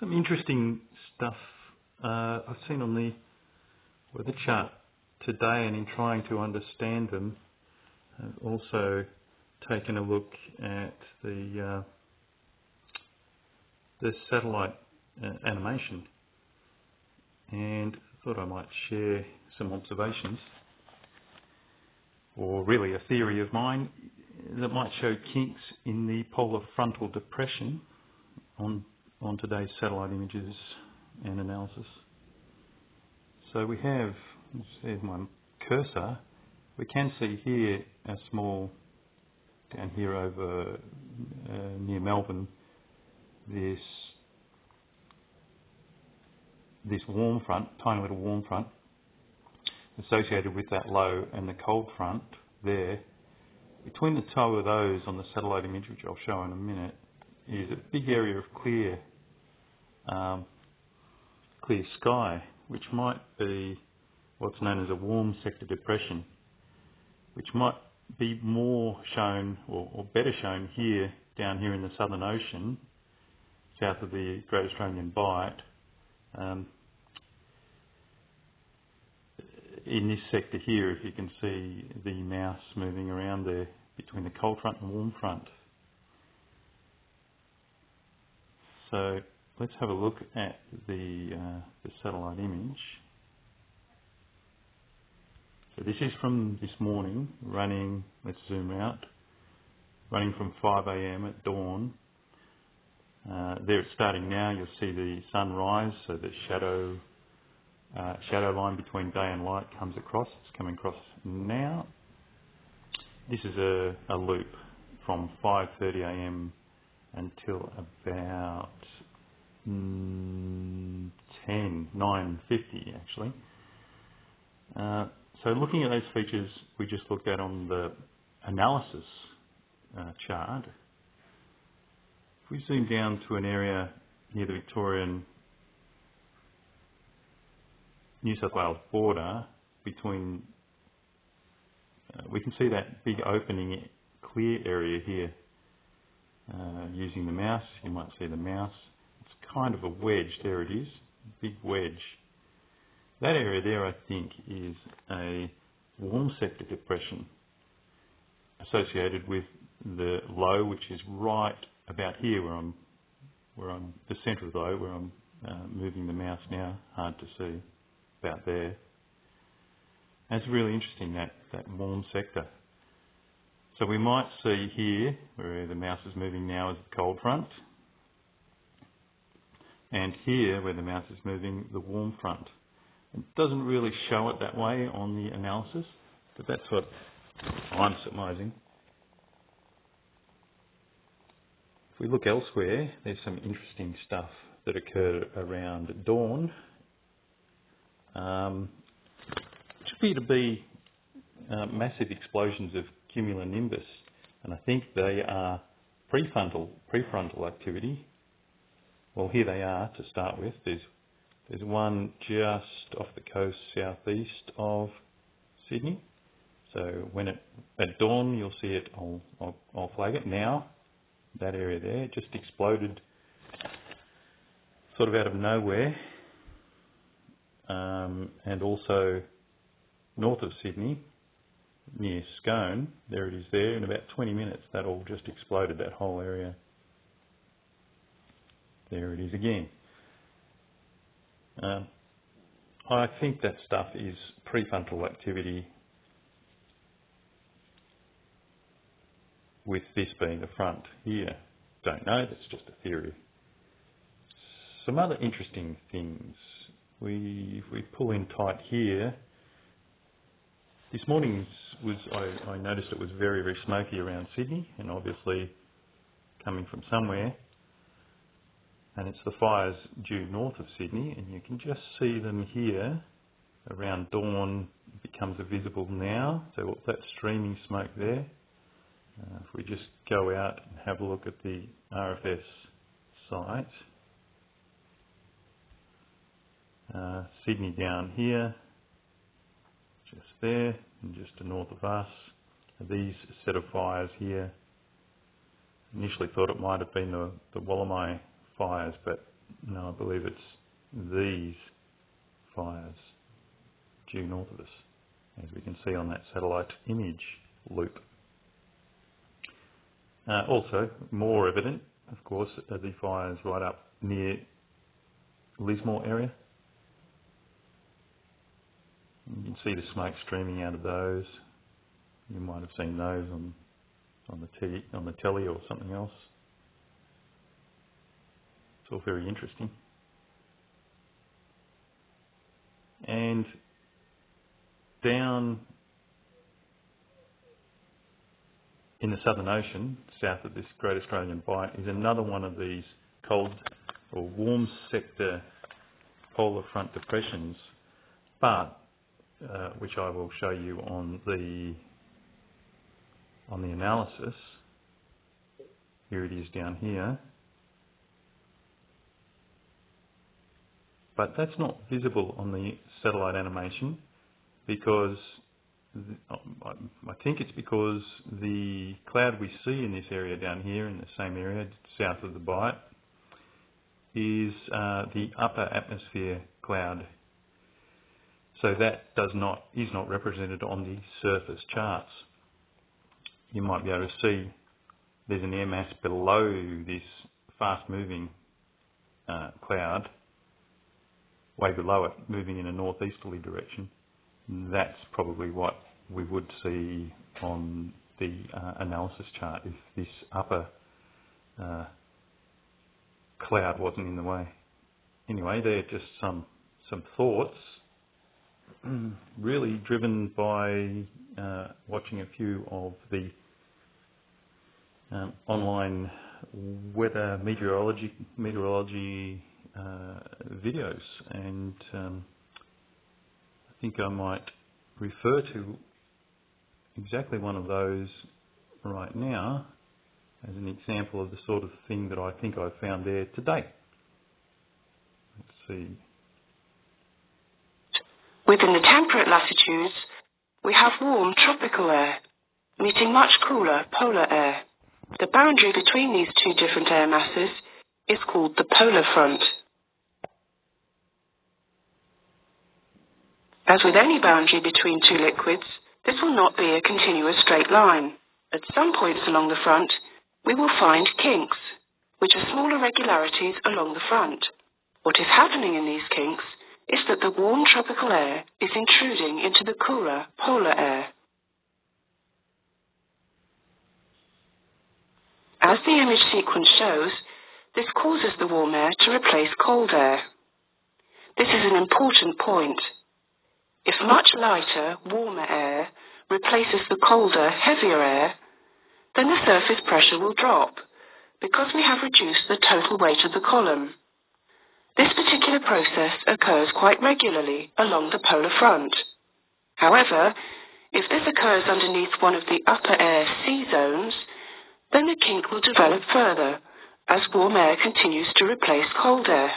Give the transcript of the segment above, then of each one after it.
Some interesting stuff I've seen on the weather chart today, and in trying to understand them, I've also taken a look at the satellite animation, and thought I might share some observations, or really a theory of mine that might show kinks in the polar frontal depression on today's satellite images and analysis. So we have, there's my cursor, we can see here a small, down here over near Melbourne, this warm front, tiny little warm front, associated with that low and the cold front there. Between the two of those on the satellite image, which I'll show in a minute, is a big area of clear sky, which might be what's known as a warm sector depression, which might be more shown or better shown here, down here in the Southern Ocean, south of the Great Australian Bight. In this sector here, if you can see the mouse moving around there between the cold front and warm front. So let's have a look at the satellite image. So this is from this morning, running, let's zoom out, running from 5 AM at dawn. There it's starting now, you'll see the sun rise, so the shadow line between day and light comes across. It's coming across now. This is a loop from 5:30 AM until about 9:50 actually. So looking at those features we just looked at on the analysis chart, if we zoom down to an area near the Victorian New South Wales border, between we can see that big opening clear area here. Using the mouse, you might see the mouse. It's kind of a wedge. There it is, big wedge. That area there, I think, is a warm sector depression associated with the low, which is right about here, where I'm the centre of the low, where I'm moving the mouse now. Hard to see. About there. And it's really interesting, that warm sector. So we might see here, where the mouse is moving now, is the cold front, and here, where the mouse is moving, the warm front. It doesn't really show it that way on the analysis, but that's what I'm surmising. If we look elsewhere, there's some interesting stuff that occurred around dawn. Which appear to be massive explosions of cumulonimbus, and I think they are prefrontal activity. Well, here they are to start with. There's one just off the coast southeast of Sydney. So when at dawn you'll see it. I'll flag it now. That area there just exploded, sort of out of nowhere. And also north of Sydney, near Scone, there it is there, in about 20 minutes that all just exploded, that whole area. There it is again. I think that stuff is prefrontal activity, with this being the front here. Don't know, that's just a theory. Some other interesting things. If we pull in tight here, this morning I noticed it was very, very smoky around Sydney, and obviously coming from somewhere, and it's the fires due north of Sydney, and you can just see them here around dawn. It becomes visible now, so what's that streaming smoke there? If we just go out and have a look at the RFS site, Sydney down here, just there, and just to north of us, these set of fires here. Initially thought it might have been the Wallamai fires, but No, I believe it's these fires due north of us, as we can see on that satellite image loop. Also, more evident, of course, are the fires right up near Lismore area. You can see the smoke streaming out of those. You might have seen those on the telly or something else. It's all very interesting. And down in the Southern Ocean, south of this Great Australian Bight, is another one of these cold or warm sector polar front depressions, but which I will show you on the analysis. Here it is down here. But that's not visible on the satellite animation because I think it's because the cloud we see in this area down here, in the same area south of the Bight, is the upper atmosphere cloud. So that is not represented on the surface charts. You might be able to see there's an air mass below this fast-moving cloud, way below it, moving in a northeasterly direction. That's probably what we would see on the analysis chart if this upper cloud wasn't in the way. Anyway, they're just some thoughts, really driven by watching a few of the online weather meteorology videos, and I think I might refer to exactly one of those right now as an example of the sort of thing that I think I found there today. Let's see. Within the temperate latitudes, we have warm tropical air, meeting much cooler polar air. The boundary between these two different air masses is called the polar front. As with any boundary between two liquids, this will not be a continuous straight line. At some points along the front, we will find kinks, which are small irregularities along the front. What is happening in these kinks is that the warm tropical air is intruding into the cooler polar air. As the image sequence shows, this causes the warm air to replace cold air. This is an important point. If much lighter, warmer air replaces the colder, heavier air, then the surface pressure will drop, because we have reduced the total weight of the column. This particular process occurs quite regularly along the polar front. However, if this occurs underneath one of the upper air sea zones, then the kink will develop further as warm air continues to replace cold air.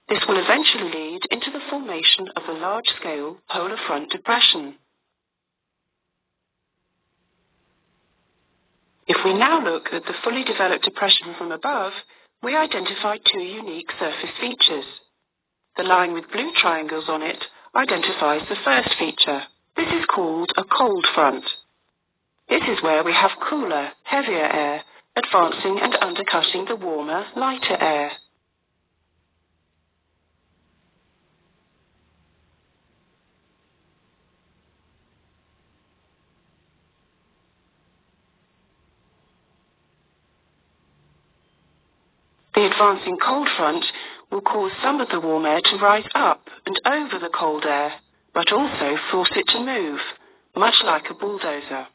This will eventually lead into the formation of a large-scale polar front depression. If we now look at the fully developed depression from above, we identify two unique surface features. The line with blue triangles on it identifies the first feature. This is called a cold front. This is where we have cooler, heavier air advancing and undercutting the warmer, lighter air. The advancing cold front will cause some of the warm air to rise up and over the cold air, but also force it to move, much like a bulldozer.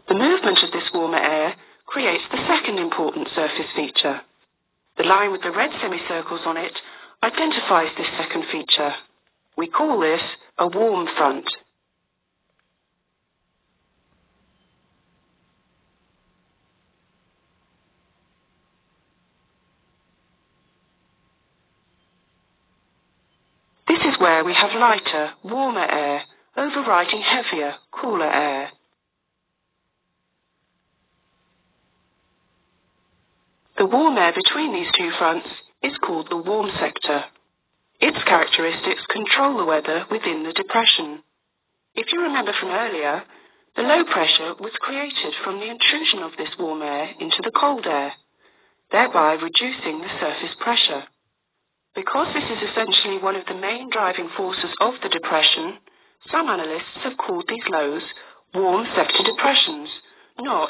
The movement of this warmer air creates the second important surface feature. The line with the red semicircles on it identifies this second feature. We call this a warm front. This is where we have lighter, warmer air overriding heavier, cooler air. The warm air between these two fronts is called the warm sector. Its characteristics control the weather within the depression. If you remember from earlier, the low pressure was created from the intrusion of this warm air into the cold air, thereby reducing the surface pressure. Because this is essentially one of the main driving forces of the depression, some analysts have called these lows warm sector depressions, not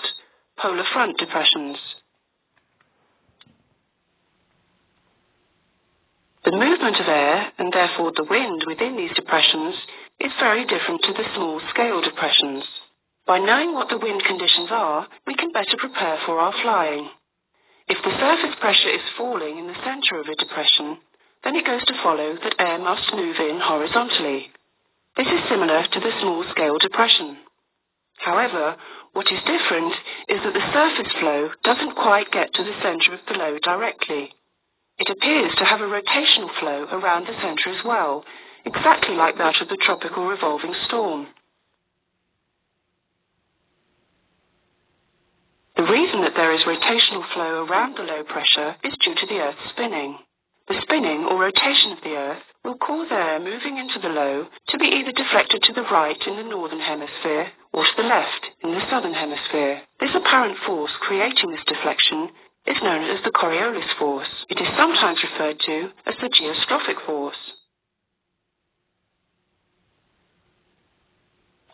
polar front depressions. The movement of air, and therefore the wind within these depressions, is very different to the small-scale depressions. By knowing what the wind conditions are, we can better prepare for our flying. If the surface pressure is falling in the center of a depression, then it goes to follow that air must move in horizontally. This is similar to the small-scale depression. However, what is different is that the surface flow doesn't quite get to the center of the low directly. It appears to have a rotational flow around the center as well, exactly like that of the tropical revolving storm. The reason that there is rotational flow around the low pressure is due to the Earth's spinning. The spinning or rotation of the Earth will cause air moving into the low to be either deflected to the right in the northern hemisphere or to the left in the southern hemisphere. This apparent force creating this deflection is known as the Coriolis force. It is sometimes referred to as the geostrophic force.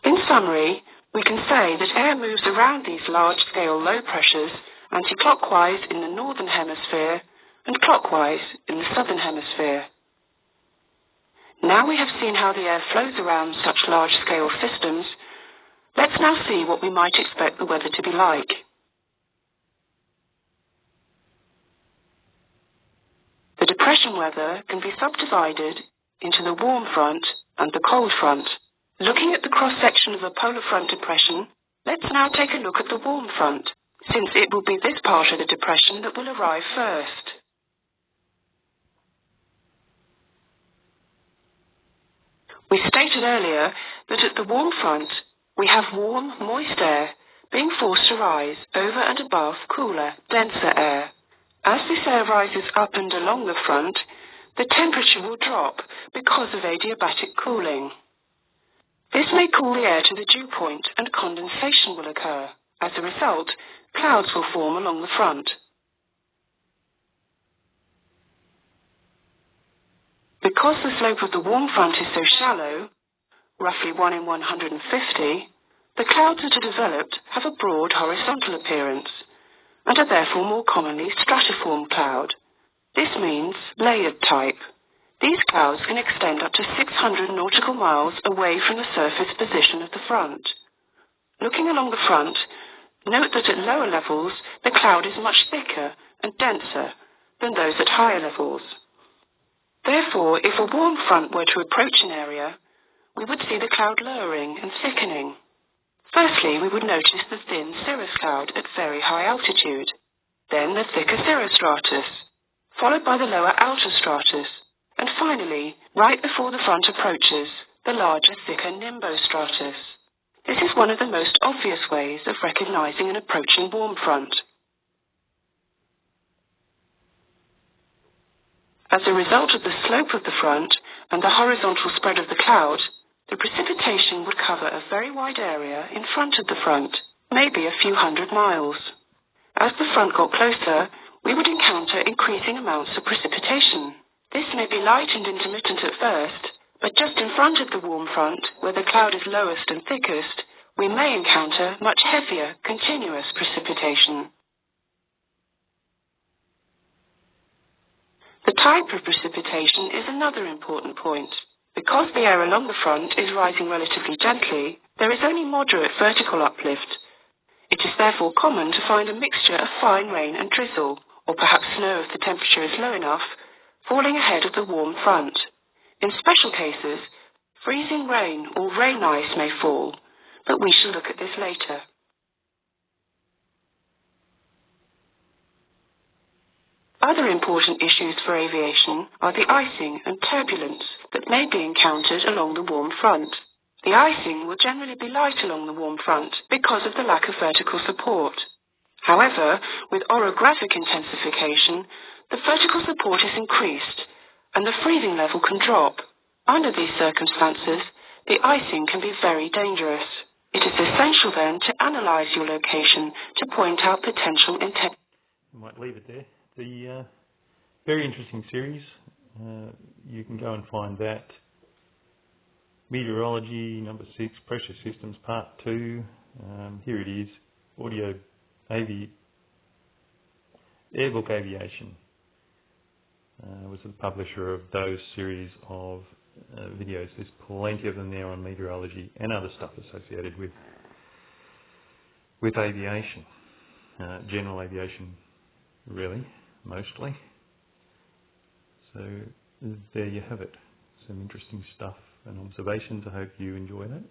In summary, we can say that air moves around these large-scale low pressures anti-clockwise in the northern hemisphere and clockwise in the southern hemisphere. Now we have seen how the air flows around such large-scale systems, let's now see what we might expect the weather to be like. The depression weather can be subdivided into the warm front and the cold front. Looking at the cross-section of a polar front depression, let's now take a look at the warm front, since it will be this part of the depression that will arrive first. We stated earlier that at the warm front, we have warm, moist air being forced to rise over and above cooler, denser air. As this air rises up and along the front, the temperature will drop because of adiabatic cooling. This may cool the air to the dew point and condensation will occur. As a result, clouds will form along the front. Because the slope of the warm front is so shallow, roughly 1 in 150, the clouds that are developed have a broad horizontal appearance and are therefore more commonly stratiform cloud. This means layered type. These clouds can extend up to 600 nautical miles away from the surface position of the front. Looking along the front, note that at lower levels the cloud is much thicker and denser than those at higher levels. Therefore, if a warm front were to approach an area, we would see the cloud lowering and thickening. Firstly, we would notice the thin cirrus cloud at very high altitude, then the thicker cirrostratus, followed by the lower altostratus, and finally, right before the front approaches, the larger, thicker nimbostratus. This is one of the most obvious ways of recognizing an approaching warm front. As a result of the slope of the front and the horizontal spread of the cloud, the precipitation would cover a very wide area in front of the front, maybe a few hundred miles. As the front got closer, we would encounter increasing amounts of precipitation. This may be light and intermittent at first, but just in front of the warm front, where the cloud is lowest and thickest, we may encounter much heavier, continuous precipitation. The type of precipitation is another important point. Because the air along the front is rising relatively gently, there is only moderate vertical uplift. It is therefore common to find a mixture of fine rain and drizzle, or perhaps snow if the temperature is low enough, falling ahead of the warm front. In special cases, freezing rain or rain ice may fall, but we shall look at this later. Other important issues for aviation are the icing and turbulence that may be encountered along the warm front. The icing will generally be light along the warm front because of the lack of vertical support. However, with orographic intensification, the vertical support is increased and the freezing level can drop. Under these circumstances, the icing can be very dangerous. It is essential then to analyse your location to point out potential intensity. I might leave it there. The very interesting series. You can go and find that. Meteorology, number 6, Pressure Systems, Part 2. Here it is, Audio Airbook Aviation. Was the publisher of those series of videos. There's plenty of them there on meteorology and other stuff associated with aviation. General aviation, really, mostly. So there you have it. Some interesting stuff and observations. I hope you enjoy that.